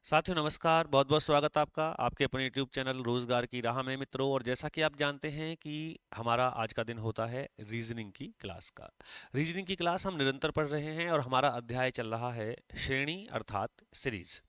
साथियों नमस्कार, बहुत बहुत स्वागत आपका आपके अपने यूट्यूब चैनल रोजगार की राह में मित्रों। और जैसा कि आप जानते हैं कि हमारा आज का दिन होता है रीजनिंग की क्लास का। रीजनिंग की क्लास हम निरंतर पढ़ रहे हैं और हमारा अध्याय चल रहा है श्रेणी अर्थात सीरीज।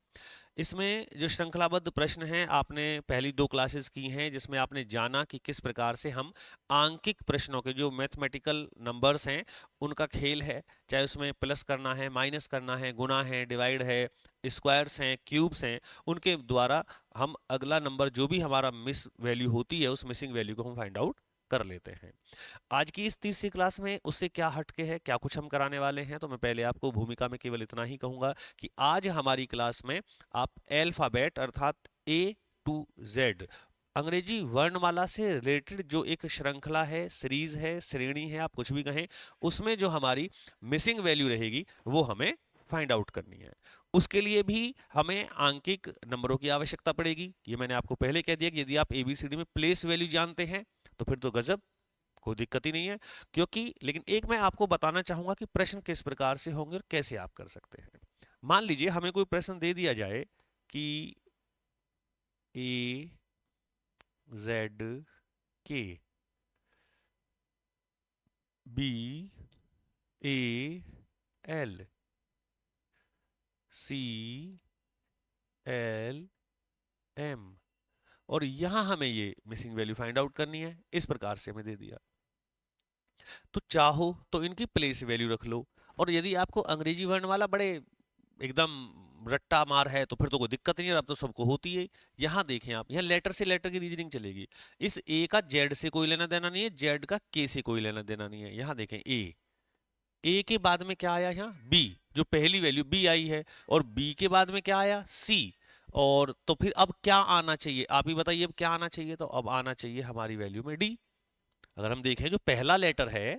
इसमें जो श्रृंखलाबद्ध प्रश्न हैं आपने पहली दो क्लासेस की हैं जिसमें आपने जाना कि किस प्रकार से हम आंकिक प्रश्नों के जो मैथमेटिकल नंबर्स हैं उनका खेल है, चाहे उसमें प्लस करना है, माइनस करना है, गुना है, डिवाइड है, स्क्वायर्स हैं, क्यूब्स हैं, उनके द्वारा हम अगला नंबर जो भी हमारा मिस वैल्यू होती है उस मिसिंग वैल्यू को हम फाइंड आउट कर लेते हैं। आज की इस तीसरी क्लास में उससे क्या हटके है, क्या कुछ हम कराने वाले हैं, तो मैं पहले आपको भूमिका में केवल इतना ही कहूंगा कि आज हमारी क्लास में आप अल्फाबेट अर्थात A to Z अंग्रेजी वर्णमाला से रिलेटेड जो एक श्रृंखला है, सीरीज है, श्रेणी है, आप कुछ भी कहें, उसमें जो हमारी मिसिंग वैल्यू रहेगी वो हमें फाइंड आउट करनी है। उसके लिए भी हमें आंकिक नंबरों की आवश्यकता पड़ेगी। ये मैंने आपको पहले कह दिया कि यदि आप एबीसीडी में प्लेस वैल्यू जानते हैं तो फिर तो गजब, कोई दिक्कत ही नहीं है। क्योंकि लेकिन एक मैं आपको बताना चाहूंगा कि प्रश्न किस प्रकार से होंगे और कैसे आप कर सकते हैं। मान लीजिए हमें कोई प्रश्न दे दिया जाए कि A Z K B A L C L M और यहां हमें ये मिसिंग वैल्यू फाइंड आउट करनी है, इस प्रकार से हमें दे दिया। तो चाहो तो इनकी प्लेस वैल्यू रख लो। और यदि आपको अंग्रेजी वर्ण वाला बड़े एकदम रट्टा मार है तो फिर तो कोई दिक्कत नहीं है, अब तो सबको होती है। यहाँ देखें आप, यहाँ लेटर से लेटर की रीजनिंग चलेगी। इस ए का जेड से कोई लेना देना नहीं है, जेड का के से कोई लेना देना नहीं है। यहाँ देखें ए के बाद में क्या आया, यहाँ बी, जो पहली वैल्यू बी आई है, और बी के बाद में क्या आया, सी। और तो फिर अब क्या आना चाहिए, आप ही बताइए अब क्या आना चाहिए। तो अब आना चाहिए हमारी वैल्यू में डी। अगर हम देखें जो पहला लेटर है,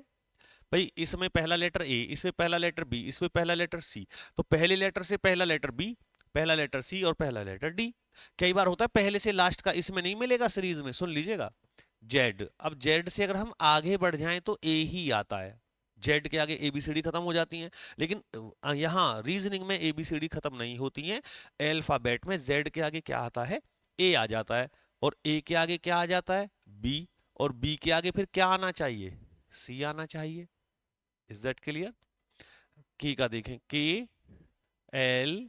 भाई इसमें पहला लेटर ए, इसमें पहला लेटर बी, इसमें पहला लेटर सी, तो पहले लेटर से पहला लेटर बी, पहला लेटर सी और पहला लेटर डी। कई बार होता है पहले से लास्ट का इसमें नहीं मिलेगा सीरीज में, सुन लीजिएगा, जेड। अब जेड से अगर हम आगे बढ़ जाएं तो ए ही आता है, जेड के आगे एबीसीडी खत्म हो जाती हैं। लेकिन यहाँ रीजनिंग में एबीसीडी खत्म नहीं होती हैं। अल्फाबेट में जेड के आगे क्या आता है, ए आ जाता है, और ए के आगे क्या आ जाता है, बी, और बी के आगे फिर क्या आना चाहिए, सी आना चाहिए। Is that clear? की का देखें, के एल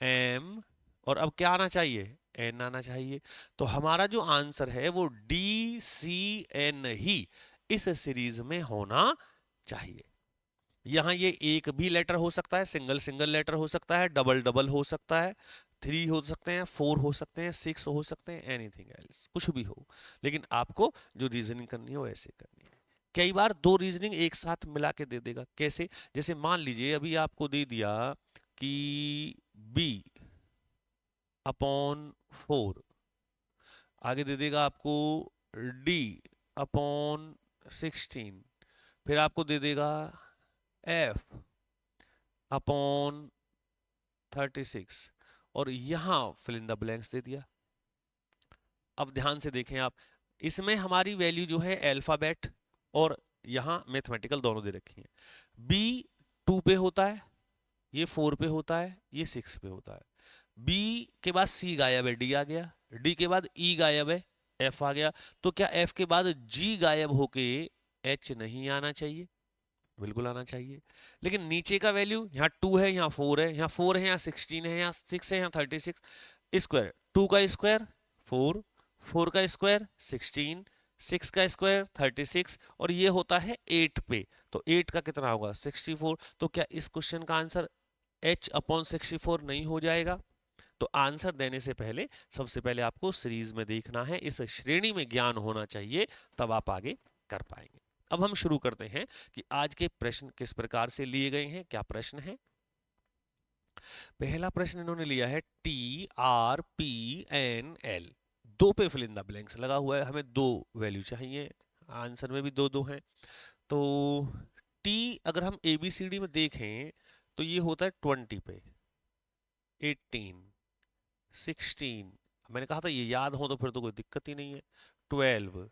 एम, और अब क्या आना चाहिए, एन आना चाहिए। तो हमारा जो आंसर है वो डी सी एन ही इस सीरीज में होना चाहिए। यहां ये एक भी लेटर हो सकता है, सिंगल सिंगल लेटर हो सकता है, डबल डबल हो सकता है, थ्री हो सकते हैं, फोर हो सकते हैं, सिक्स हो सकते हैं, एनीथिंग एल्स, कुछ भी हो। लेकिन आपको जो रीजनिंग करनी है वो ऐसे करनी है। कई बार दो रीजनिंग एक साथ मिला के दे देगा, कैसे, जैसे मान लीजिए अभी आपको दे दिया कि बी अपॉन फोर, आगे दे देगा आपको डी अपॉन 16, फिर आपको दे देगा एफ अपॉन 36, और यहां फिल इन द ब्लैंक्स दे दिया। अब ध्यान से देखें आप, इसमें हमारी वैल्यू जो है अल्फाबेट और यहां मैथमेटिकल दोनों दे रखी है। बी 2 पे होता है, ये 4 पे होता है, ये 6 पे होता है। बी के बाद सी गायब है, डी आ गया, डी के बाद ई गायब है, एफ आ गया। तो क्या एफ के बाद जी गायब होके एच नहीं आना चाहिए? बिल्कुल आना चाहिए। लेकिन नीचे का वैल्यू, यहाँ 2 है, यहाँ 4 है, यहाँ 4 है, यहाँ 16 है, यहाँ 6 है, यहाँ 36, स्क्वायर 2 का स्क्वायर 4, 4 का स्क्वायर 16, 6 का स्क्वायर 36, और ये होता है 8 पे। तो 8 का कितना होगा, 64। तो क्या इस क्वेश्चन का आंसर h अपॉन 64 नहीं हो जाएगा? तो आंसर देने से पहले सबसे पहले आपको सीरीज में देखना है, इस श्रेणी में ज्ञान होना चाहिए, तब आप आगे कर पाएंगे। अब हम शुरू करते हैं कि आज के प्रश्न किस प्रकार से लिए गए हैं, क्या प्रश्न है। पहला प्रश्न इन्होंने लिया है TRPNL, दो पे फिल इन द ब्लैंक्स लगा हुआ है, हमें दो वैल्यू चाहिए, आंसर में भी दो दो हैं। तो टी अगर हम एबीसीडी में देखें तो ये होता है 20 पे, 18, 16, मैंने कहा था ये याद हो तो फिर तो कोई दिक्कत ही नहीं है, 12।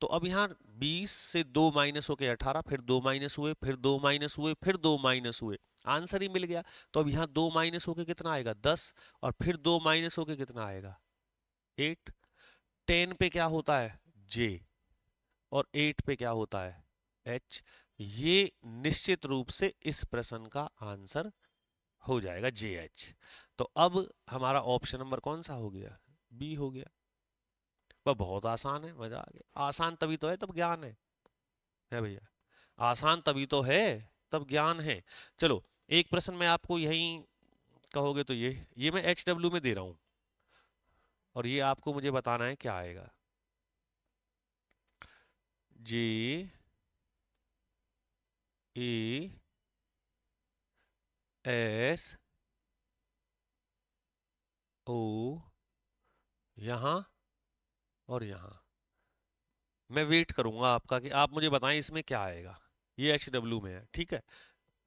तो अब यहाँ 20 से 2 माइनस हो के 18, फिर 2 माइनस हुए, फिर 2 माइनस हुए, फिर 2 माइनस हुए, आंसर ही मिल गया। तो अब यहाँ 2 माइनस होके कितना आएगा 10, और फिर 2 माइनस होके कितना आएगा 8। 10 पे क्या होता है J, और 8 पे क्या होता है H। ये निश्चित रूप से इस प्रश्न का आंसर हो जाएगा JH। तो अब हमारा ऑप्शन नंबर कौन सा हो गया, बी हो गया। वह बहुत आसान है, मजा आ गया। आसान तभी तो है तब ज्ञान है भैया, आसान तभी तो है तब ज्ञान है। चलो एक प्रश्न मैं आपको यहीं कहोगे तो ये मैं HW में दे रहा हूं, और ये आपको मुझे बताना है क्या आएगा। JASO, यहां और यहां। मैं वेट करूंगा आपका कि आप मुझे बताएं इसमें क्या आएगा। ये HW में है, ठीक है।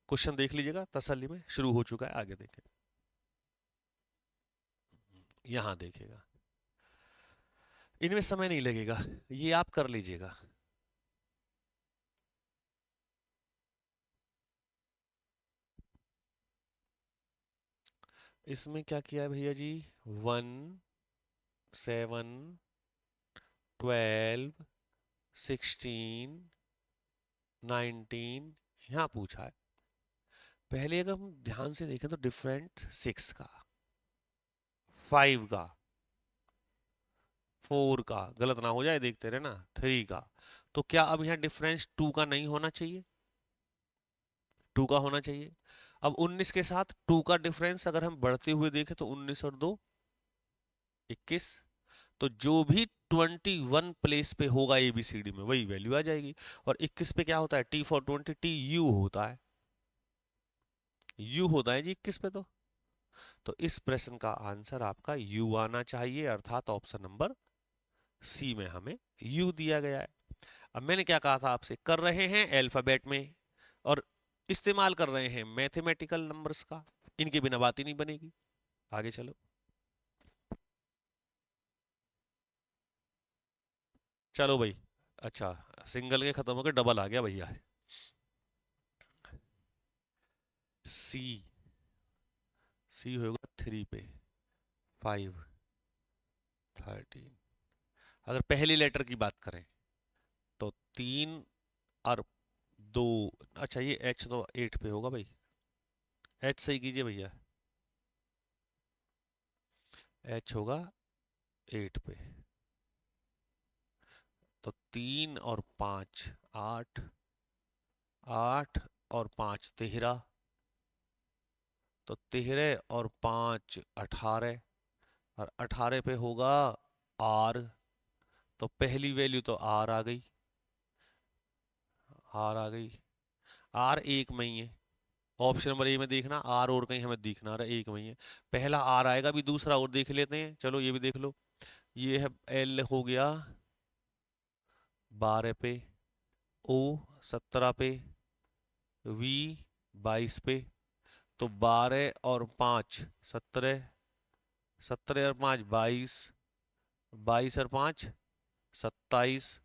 क्वेश्चन देख लीजिएगा तसल्ली में, शुरू हो चुका है, आगे देखें। यहां देखिएगा, इनमें समय नहीं लगेगा, ये आप कर लीजिएगा। इसमें क्या किया है भैया जी, 1 7 12 16 19 यहाँ पूछा है। पहले अगर हम ध्यान से देखें तो डिफरेंट 6 का, 5 का, 4 का, गलत ना हो जाए देखते रहे ना, 3 का। तो क्या अब यहाँ डिफरेंस 2 का नहीं होना चाहिए, 2 का होना चाहिए। अब 19 के साथ 2 का डिफरेंस अगर हम बढ़ते हुए देखें तो 19 और 2 21। तो जो भी 21 प्लेस पे होगा ABCD में वही वैल्यू आ जाएगी। और 21 पे क्या होता है, T for 20 TU होता है, U होता है जी 21 पे। तो इस प्रश्न का आंसर आपका U आना चाहिए, अर्थात ऑप्शन नंबर C में हमें U दिया गया है। अब मैंने क्या कहा था आपसे, कर रहे हैं अल्फाबेट में और इस्तेमाल कर रहे हैं मैथमेटिकल नंबर्स का, इनके बिना बात ही नहीं बनेगी। आगे चलो, चलो भाई। अच्छा, सिंगल के खत्म होकर डबल आ गया भैया। सी, सी होगा 3 पे, 5 13। अगर पहली लेटर की बात करें तो 3 और 2। अच्छा ये H तो 8 पे होगा भाई, H सही कीजिए भैया, H होगा 8 पे। तो 3 और 5 8, 8 और 5 13। तो 13 और 5 18, और 18 पे होगा R। तो पहली वैल्यू तो R आ गई, R आ गई। R एक में ही है, ऑप्शन नंबर ए में देखना, R और कहीं हमें दिखना रहा, एक में ही है। पहला R आएगा, भी दूसरा और देख लेते हैं, चलो ये भी देख लो। ये है L हो गया 12 पे, O 17 पे, V 22 पे। तो 12 और 5 17, 17 और 5 22, 22 और 5 27।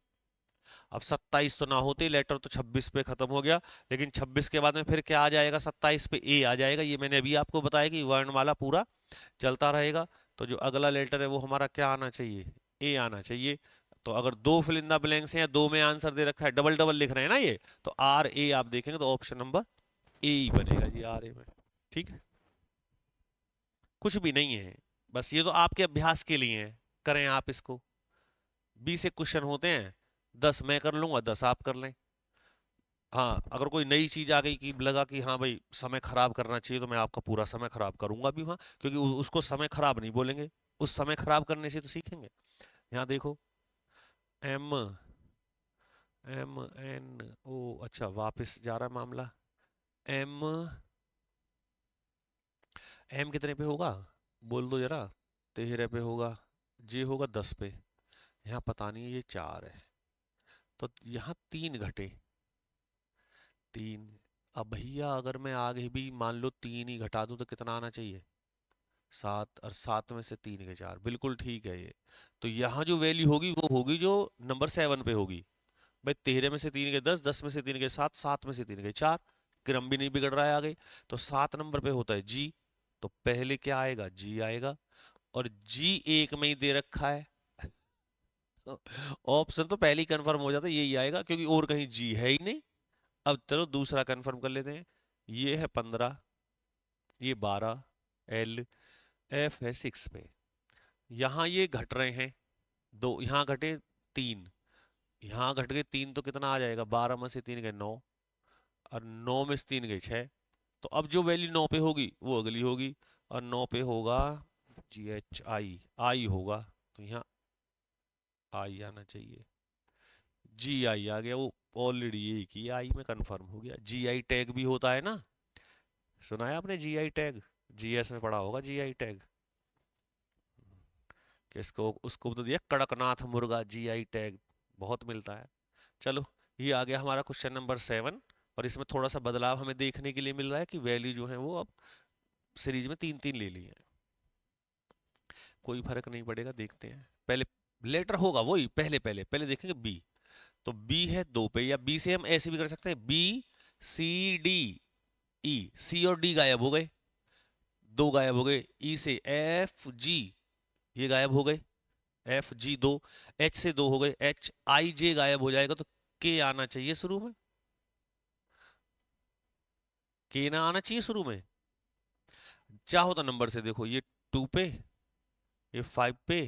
अब 27 तो ना होते लेटर, तो 26 पे खत्म हो गया। लेकिन 26 के बाद में फिर क्या आ जाएगा, 27 पे A आ जाएगा। ये मैंने अभी आपको बताया कि वर्णमाला पूरा चलता रहेगा। तो जो अगला लेटर है वो हमारा क्या आना चाहिए, A आना चाहिए। तो अगर दो फिल इन द ब्लैंक्स हैं या दो में आंसर दे रखा है, डबल डबल लिख रहे हैं ना ये, तो RA आप देखेंगे तो ऑप्शन नंबर ए ही बनेगा जी, RA में। ठीक है, कुछ भी नहीं है, बस ये तो आपके अभ्यास के लिए है, करें आप इसको। 20 एक क्वेश्चन होते हैं, 10 मैं कर लूंगा, 10 आप कर लें। हाँ, अगर कोई नई चीज आ गई कि लगा कि हाँ भाई समय खराब करना चाहिए, तो मैं आपका पूरा समय खराब करूंगा भी वहाँ, क्योंकि उसको समय खराब नहीं बोलेंगे, उस समय खराब करने से तो सीखेंगे। यहाँ देखो, एम, MNO, अच्छा वापस जा रहा है मामला। एम, एम कितने पे होगा बोल दो जरा, 13 पे होगा। जे होगा 10 पे, यहाँ पता नहीं ये 4 है, तो यहाँ 3 घटे, 3। अब भैया अगर मैं आगे भी मान लो 3 ही घटा दूं तो कितना आना चाहिए, 7, और 7 में से 3 के 4, बिल्कुल ठीक है ये। तो यहाँ जो वैल्यू होगी वो होगी जो नंबर 7 पे होगी। भाई 13 में से 3 के 10, 10 में से 3 के 7, 7 में से 3 के 4, क्रम भी नहीं बिगड़ रहा है आगे। तो 7 नंबर पे होता है जी, तो पहले क्या आएगा, जी आएगा। और जी एक में ही दे रखा है, ऑप्शन तो पहले ही कंफर्म हो जाता है यही आएगा, क्योंकि और कहीं जी है ही नहीं। अब चलो दूसरा कंफर्म कर लेते हैं। ये है 15, ये 12, एल, एफ है 6 पे। यहाँ ये घट रहे हैं, दो यहाँ घटे, 3 यहाँ घट गए, 3 तो कितना आ जाएगा, 12 में से 3 गए 9, और 9 में से 3 गए 6। तो अब जो वैल्यू 9 पे होगी वो अगली होगी, और 9 पे होगा जी एच आई, आई होगा, तो यहाँ आई आना चाहिए। जी आई आ गया, वो ऑलरेडी एक ही आई में कंफर्म हो गया। जी आई टैग भी होता है ना, सुना है आपने जी आई टैग, जीएस में पढ़ा होगा जी आई टैग। किसको, उसको तो दिया कड़कनाथ मुर्गा जी आई टैग, बहुत मिलता है। चलो, ये आ गया हमारा क्वेश्चन नंबर 7। और इसमें थोड़ा सा बदलाव हमें देखने के लिए मिल रहा है कि वैल्यू जो है वो अब सीरीज में 3 3 ले ली है। कोई फर्क नहीं पड़ेगा, देखते हैं। पहले लेटर होगा वही, पहले पहले पहले देखेंगे बी। तो बी है 2 पे, या बी से हम ऐसे भी कर सकते हैं, बी सी डी ई, सी और डी गायब हो गए, 2 गायब हो गए। ई से एफ जी, ये गायब हो गए, एफ जी 2, एच से 2 हो गए, एच आई जे गायब हो जाएगा, तो के आना चाहिए शुरू में, के ना आना चाहिए शुरू में। चाहो तो नंबर से देखो, ये 2 पे, ये 5 पे,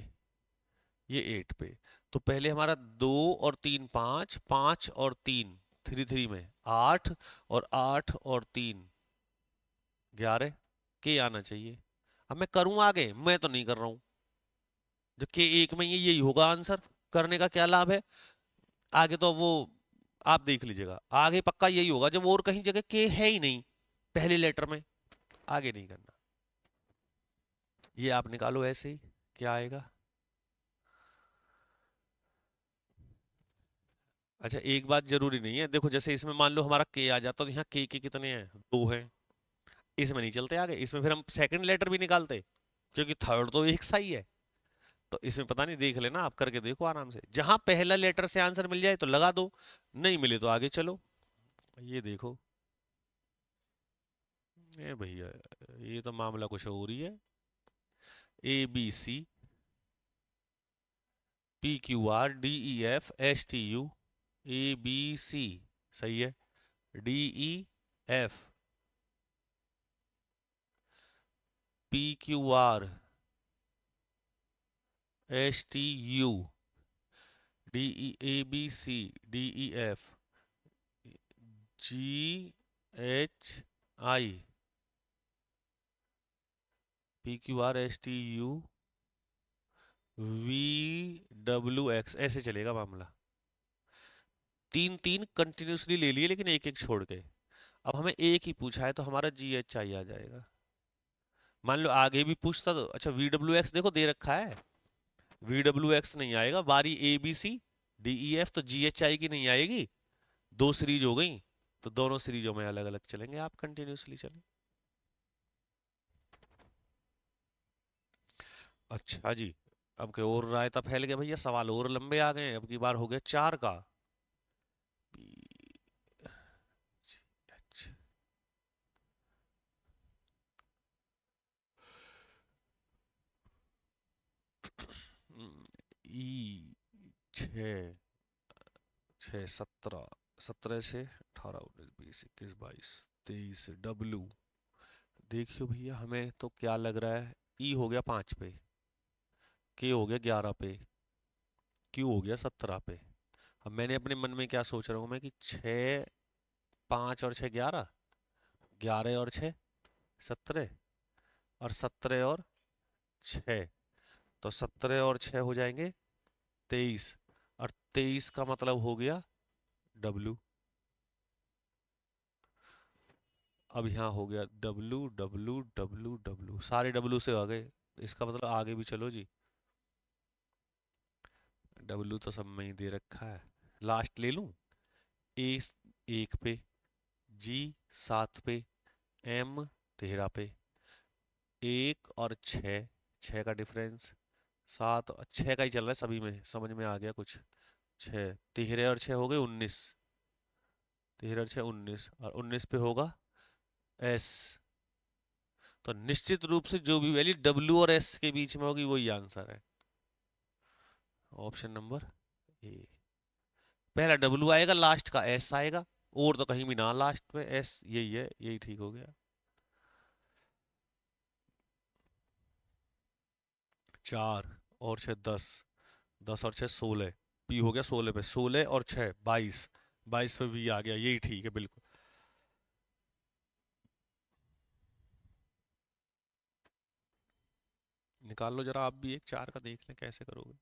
ये 8 पे। तो पहले हमारा 2 और 3 5, 5 और 3 3 3 में 8, और 8 और 3 11, के आना चाहिए। अब मैं करूं आगे, मैं तो नहीं कर रहा हूं, जब के एक में यही होगा आंसर, करने का क्या लाभ है। आगे तो वो आप देख लीजिएगा, आगे पक्का यही होगा जब और कहीं जगह के है ही नहीं पहले लेटर में, आगे नहीं करना। ये आप निकालो ऐसे ही, क्या आएगा। अच्छा, एक बात जरूरी नहीं है, देखो जैसे इसमें मान लो हमारा के आ जाता तो यहाँ के कितने हैं, 2 हैं, इसमें नहीं चलते आगे, इसमें फिर हम सेकंड लेटर भी निकालते, क्योंकि थर्ड तो एक सा ही है। तो इसमें पता नहीं, देख लेना आप, करके देखो आराम से, जहां पहला लेटर से आंसर मिल जाए तो लगा दो, नहीं मिले तो आगे चलो। ये देखो, ए भैया, ये तो मामला कुछ और ही है। A B C, P Q R D E F S T U, A B C, सही है, D E F, P Q R S T U, D E, A B C, D E F, G H I, P Q R S T U, V W X, ऐसे चलेगा मामला। 3 3 continuously ले लिए, लेकिन एक एक छोड़ के। अब हमें एक ही पूछा है, तो हमारा जी एच आई आ जाएगा। मान लो आगे भी पूछता तो, अच्छा वी डब्ल्यू एक्स देखो दे रखा है, वी डब्ल्यू एक्स नहीं आएगा, बारी A B C D E F, तो जी एच आई की नहीं आएगी। 2 सीरीज हो गई, तो दोनों सीरीजों में अलग अलग चलेंगे, आप कंटिन्यूसली चलें। अच्छा जी, अब के और रायता फैल गया भैया, सवाल और लंबे आ गए, अब की बार हो गया 4 का। ई 6 6 17, 17 से 18 19 20 21 22 23, डब्लू, देखियो भैया हमें तो क्या लग रहा है, ई हो गया 5 पे, के हो गया 11 पे, क्यू हो गया 17 पे। अब मैंने अपने मन में क्या सोच रहा हूँ मैं, कि 6 5 और 6 11, 11 और 6 17, और 17 और 6, तो 17 और 6 हो जाएंगे 23, और 23 का मतलब हो गया डब्लू। अब यहाँ हो गया डब्लू डब्लू डब्लू डब्लू, सारे डब्लू से आ गए, इसका मतलब आगे भी चलो जी, डब्लू तो सब में ही दे रखा है। लास्ट ले लूं, ए 1 पे, जी 7 पे, एम 13 पे, 1 और 6, 6 का डिफरेंस, 7 और 6 का ही चल रहा है सभी में, समझ में आ गया कुछ। 6 13 और 6 हो गए 19, 13 6 19 और 19 पे होगा एस। तो निश्चित रूप से जो भी वैल्यू डब्ल्यू और एस के बीच में होगी वही आंसर है। Option number A. पहला डब्ल्यू आएगा, लास्ट का एस आएगा, और तो कहीं भी ना लास्ट में एस, यही है, यही ठीक हो गया। 4 और 6 10, 10 और 6 16, पी हो गया 16 पे, 16 और 6 22, 22 पे वी आ गया, यही ठीक है बिल्कुल। निकाल लो जरा आप भी, एक 4 का देख लें कैसे करोगे।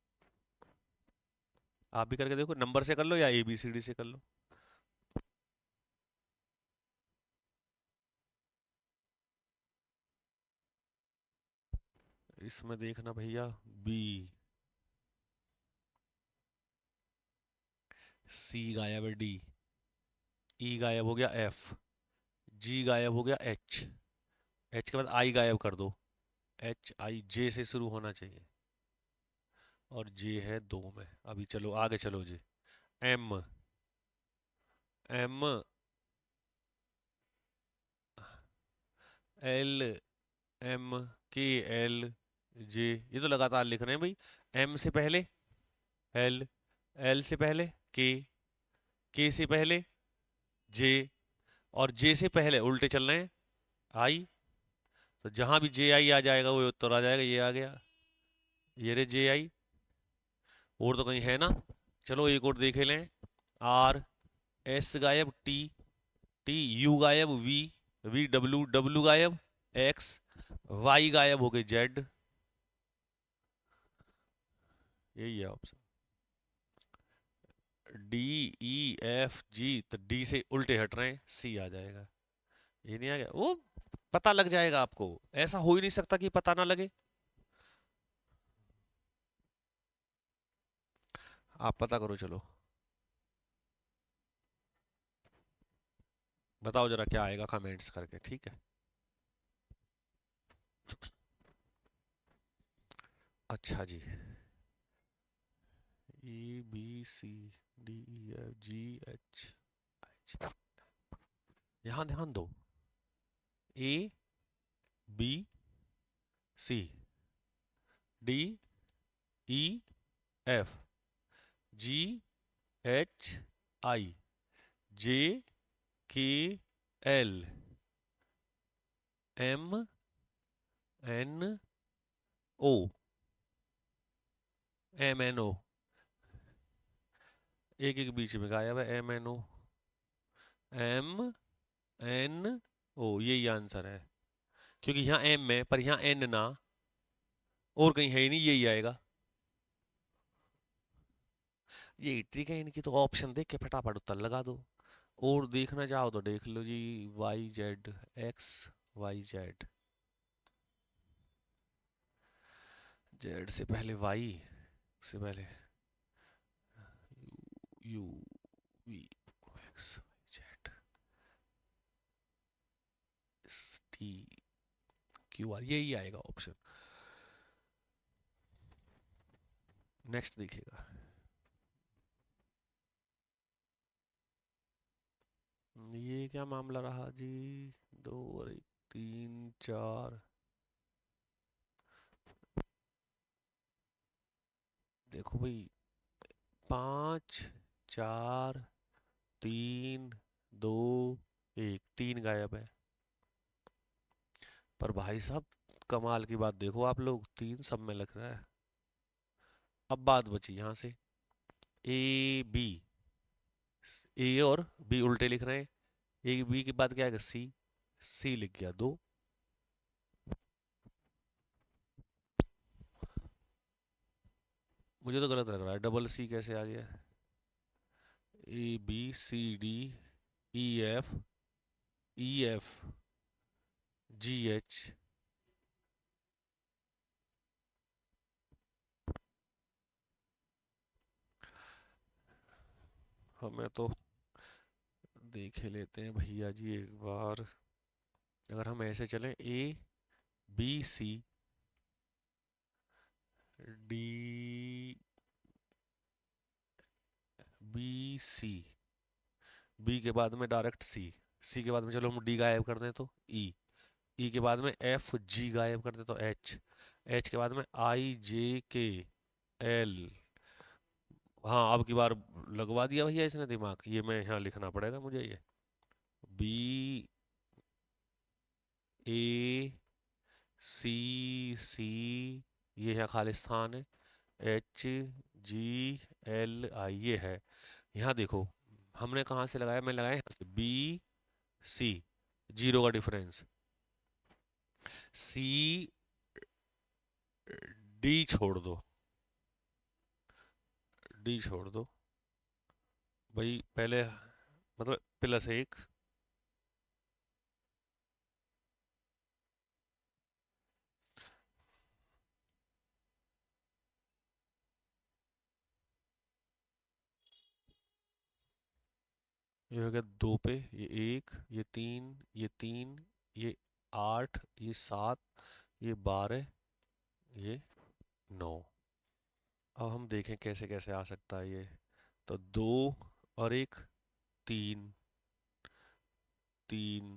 आप भी करके देखो, नंबर से कर लो या ए बी सी डी से कर लो। इसमें देखना भैया, बी, सी गायब है, डी, ई गायब हो गया, एफ, जी गायब हो गया, एच, एच के बाद आई गायब कर दो, एच आई, जे से शुरू होना चाहिए और जे है 2 में। अभी चलो आगे चलो जी। एम, एम, एल, एम, के, एल, जे, ये तो लगातार लिख रहे हैं भाई। एम से पहले एल, एल से पहले के से पहले जे, और जे से पहले उल्टे चल रहे हैं आई। तो जहां भी जे आई आ जाएगा वो उत्तर आ जाएगा, ये आ गया, ये रे जे आई। और तो कहीं है ना। चलो एक और देख लें। आर, एस गायब, टी, टी, यू गायब, वी, वी डब्ल्यू, डब्ल्यू गायब, एक्स, वाई गायब हो गई, जेड, यही है ऑप्शन। डी, ई, एफ, जी, तो डी से उल्टे हट रहे हैं, सी आ जाएगा। ये नहीं आ गया वो, पता लग जाएगा आपको, ऐसा हो ही नहीं सकता कि पता ना लगे। आप पता करो चलो, बताओ जरा क्या आएगा कमेंट्स करके, ठीक है। अच्छा जी, A B C D E F G H I, यहाँ ध्यान दो, A B C D E F G H I J K L M N O, M N O, एक एक बीच में गायब है, M N O, M N O, यही आंसर है। क्योंकि यहाँ एम है पर यहाँ एन ना, और कहीं है ही नहीं, यही आएगा। ये ट्रिक है इनकी, तो ऑप्शन देख के फटाफट उत्तर लगा दो। और देखना चाहो तो देख लो जी, Y Z, X Y Z, Z से पहले वाई, से पहले U, V, X Z, T, Q R, यही आएगा ऑप्शन। नेक्स्ट देखिएगा। ये क्या मामला रहा जी, 2 और 1, 3 4, देखो भाई, 5 4 3 2 1, 3 गायब है। पर भाई साहब कमाल की बात देखो, आप लोग 3 सब में लिख रहा है। अब बात बची यहाँ से, ए बी, ए और बी उल्टे लिख रहे हैं, ए बी के बाद क्या आएगा, सी, सी लिख गया 2। मुझे तो गलत लग रहा है, डबल सी कैसे आ गया, A B C D E F, E F G H, हमें तो देख लेते हैं भैया जी एक बार। अगर हम ऐसे चलें, A B C D B C B के बाद में डायरेक्ट सी, सी के बाद में चलो हम डी गायब कर दें तो ई, ई के बाद में एफ जी गायब कर दें तो एच, एच के बाद में आई जे के एल। हाँ अब की बार लगवा दिया भैया इसने दिमाग, ये मैं यहाँ लिखना पड़ेगा मुझे, ये बी ए सी सी, ये है खालिस्तान है, एच जी एल आई, ये है। यहाँ देखो हमने कहाँ से लगाया, मैं लगाया यहाँ से बी सी, जीरो का डिफरेंस, सी डी छोड़ दो, डी छोड़ दो भाई पहले, मतलब प्लस एक, ये हो गया दो पे, ये एक, ये तीन, ये तीन, ये आठ, ये सात, ये बारह, ये नौ। अब हम देखें कैसे कैसे आ सकता है ये, तो दो और एक तीन, तीन,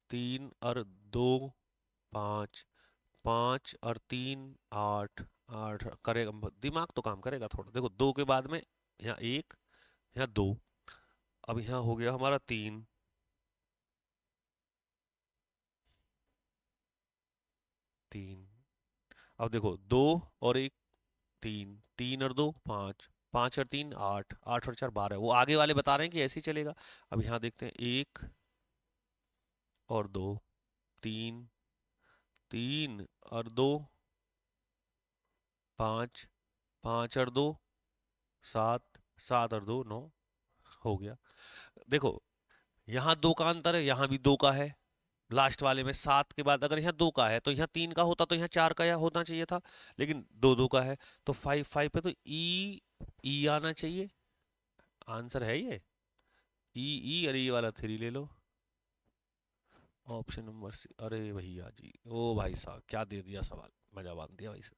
तीन और दो पाँच, पाँच और तीन आठ, आठ करेगा, दिमाग तो काम करेगा थोड़ा। देखो दो के बाद में यहाँ एक, यहाँ दो, अब यहाँ हो गया हमारा तीन, तीन, अब देखो दो और एक तीन, तीन और दो पाँच, पाँच और तीन आठ, आठ और चार बारह, वो आगे वाले बता रहे हैं कि ऐसे ही चलेगा। अब यहाँ देखते हैं एक और दो, तीन, तीन और दो पाँच, पाँच और दो सात, सात और दो नौ, हो गया। देखो यहाँ दो का अंतर है, यहाँ भी दो का है, लास्ट वाले में सात के बाद अगर यहाँ दो का है तो यहाँ तीन का होता, तो यहाँ चार का या होना चाहिए था, लेकिन दो दो का है तो फाइव, फाइव पे तो ई, ई आना चाहिए, आंसर है ये ई, ई अरे ये वाला थ्री ले लो, ऑप्शन नंबर सी। अरे भैया जी, ओ भाई साहब क्या दे दिया सवाल, मजा बांध दिया भाई साहब,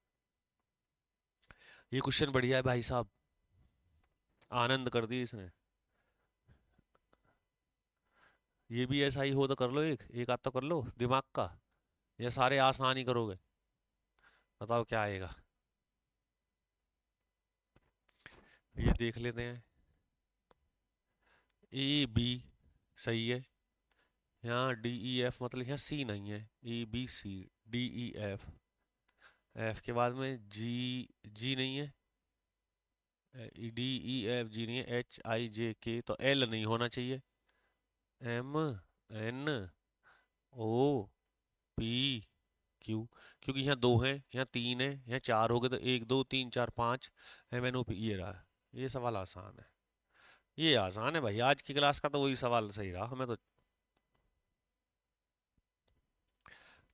ये क्वेश्चन बढ़िया है भाई साहब, आनंद कर दी इसने। ये भी ऐसा ही हो तो कर लो, एक एक आध तो कर लो दिमाग का, ये सारे आसान ही करोगे, बताओ क्या आएगा। ये देख लेते हैं, ए बी सही है, यहाँ डी ई एफ, मतलब यहाँ सी नहीं है, A B C D E F, F के बाद में जी, जी नहीं है, डी ई एफ जी नहीं है, एच आई जे के, तो एल नहीं होना चाहिए, M N O P Q, क्योंकि यहाँ दो हैं, यहाँ तीन है, यहाँ चार हो गए, तो एक दो तीन चार पाँच, एम एन ओ पी, ये रहा। ये सवाल आसान है, ये आसान है भाई, आज की क्लास का तो वही सवाल सही रहा हमें तो।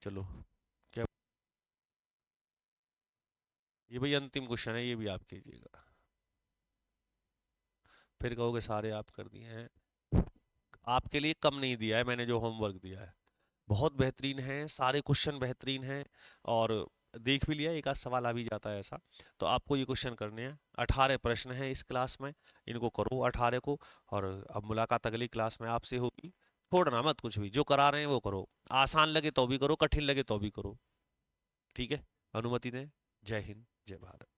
चलो क्या, ये भाई अंतिम क्वेश्चन है, ये भी आप कीजिएगा, फिर कहोगे सारे आप कर दिए हैं। आपके लिए कम नहीं दिया है मैंने जो होमवर्क दिया है, बहुत बेहतरीन है, सारे क्वेश्चन बेहतरीन हैं, और देख भी लिया, एक आध सवाल आ भी जाता है ऐसा। तो आपको ये क्वेश्चन करने हैं, 18 प्रश्न हैं इस क्लास में, इनको करो 18 को, और अब मुलाकात अगली क्लास में आपसे होगी। छोड़ना मत कुछ भी, जो करा रहे हैं वो करो, आसान लगे तो भी करो, कठिन लगे तो भी करो, ठीक है। अनुमति दें। जय हिंद, जय भारत।